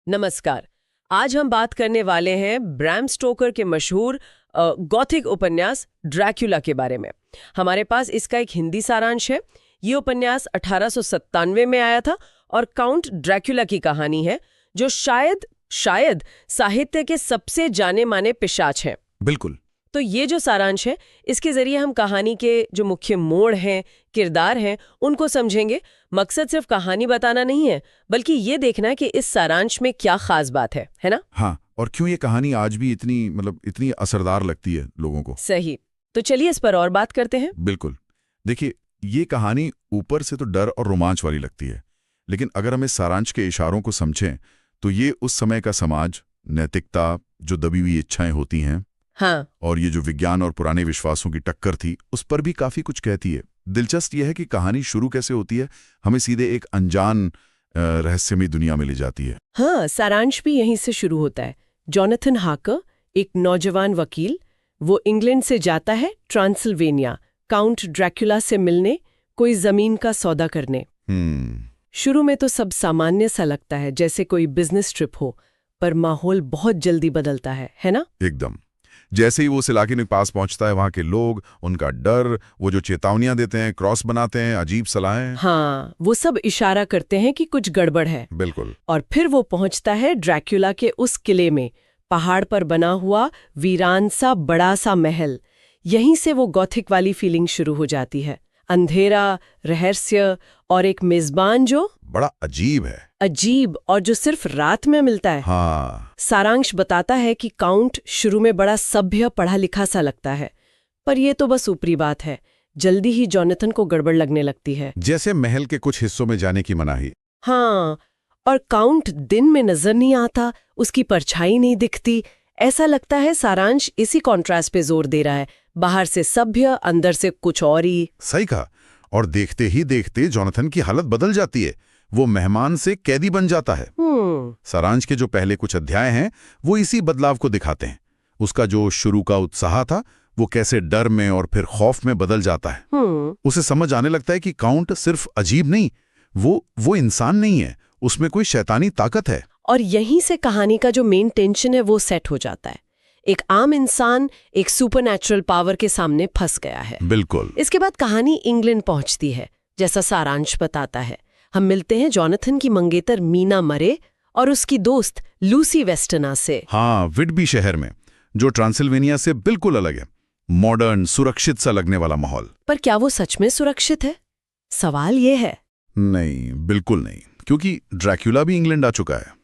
नमस्कार। आज हम बात करने वाले हैं ब्रैम स्टोकर के मशहूर गॉथिक उपन्यास ड्रैक्युला के बारे में। हमारे पास इसका एक हिंदी सारांश है। ये उपन्यास 1897 में आया था और काउंट ड्रैक्युला की कहानी है, जो शायद साहित्य के सबसे जाने माने पिशाच हैं। बिल्कुल। तो ये जो सारांश है, इसके जरिए हम कहानी के जो मुख्य मोड़ हैं, किरदार हैं, उनको समझेंगे। मकसद सिर्फ कहानी बताना नहीं है, बल्कि ये देखना है कि इस सारांश में क्या खास बात है ना? हाँ, और क्यों ये कहानी आज भी इतनी असरदार लगती है लोगों को। सही। तो चलिए इस पर और बात करते हैं। बिल्कुल। देखिए, ये कहानी ऊपर से तो डर और रोमांच वाली लगती है, लेकिन अगर हम इस सारांश के इशारों को समझें तो ये उस समय का समाज, नैतिकता, जो दबी हुई इच्छाएं होती हैं, हाँ, और ये जो विज्ञान और पुराने विश्वासों की टक्कर थी, उस पर भी काफी कुछ कहती है। दिलचस्प यह है कि कहानी शुरू कैसे होती है, हमें सीधे एक अनजान रहस्यमयी दुनिया में ले जाती है। हाँ, सारांश भी यहीं से शुरू होता है। जॉनथन हाकर, एक नौजवान वकील, वो इंग्लैंड से जाता है ट्रांसिल्वेनिया काउंट ड्रैक्युला से मिलने, कोई जमीन का सौदा करने। शुरू में तो सब सामान्य सा लगता है, जैसे कोई बिजनेस ट्रिप हो, पर माहौल बहुत जल्दी बदलता है ना? एकदम। जैसे ही वो उस इलाके के पास पहुंचता है, वहां के लोग, उनका डर, वो जो चेतावनियां देते हैं, क्रॉस बनाते हैं, अजीब सलाहें, हाँ, वो सब इशारा करते हैं कि कुछ गड़बड़ है। बिल्कुल। और फिर वो पहुंचता है ड्रैक्युला के उस किले में, पहाड़ पर बना हुआ वीरान सा बड़ा सा महल। यहीं से वो गॉथिक वाली फीलिंग शुरू हो जाती है। अंधेरा, रहस्य और एक मेजबान जो बड़ा अजीब और जो सिर्फ रात में मिलता है। हाँ। सारांश बताता है कि काउंट शुरू में बड़ा सभ्य, पढ़ा लिखा सा लगता है, पर ये तो बस ऊपरी बात है। जल्दी ही जॉनथन को गड़बड़ लगने लगती है, जैसे महल के कुछ हिस्सों में जाने की मनाही। हाँ, और काउंट दिन में नजर नहीं आता, उसकी परछाई नहीं दिखती। ऐसा लगता है सारांश इसी कॉन्ट्रास्ट पे जोर दे रहा है, बाहर से सभ्य, अंदर से कुछ और ही। सही कहा। और देखते ही देखते जॉनथन की हालत बदल जाती है। वो मेहमान से कैदी बन जाता है। सारांश के जो पहले कुछ अध्याय हैं, वो इसी बदलाव को दिखाते हैं। उसका जो शुरू का उत्साह था, वो कैसे डर में और फिर खौफ में बदल जाता है। उसे समझ आने लगता है कि काउंट सिर्फ अजीब नहीं, वो इंसान नहीं है, उसमें कोई शैतानी ताकत है। और यहीं से कहानी का जो मेन टेंशन है, वो सेट हो जाता है। एक आम इंसान एक सुपरनैचुरल पावर के सामने फंस गया है। बिल्कुल। इसके बाद कहानी इंग्लैंड पहुंचती है, जैसा सारांश बताता है। हम मिलते हैं जॉनथन की मंगेतर मीना मरे और उसकी दोस्त लूसी वेस्टना से। हाँ, विडबी शहर में, जो ट्रांसिल्वेनिया से बिल्कुल अलग है। मॉडर्न, सुरक्षित सा लगने वाला माहौल। पर क्या वो सच में सुरक्षित है? सवाल ये है। नहीं, बिल्कुल नहीं, क्योंकि ड्रैक्युला भी इंग्लैंड आ चुका है।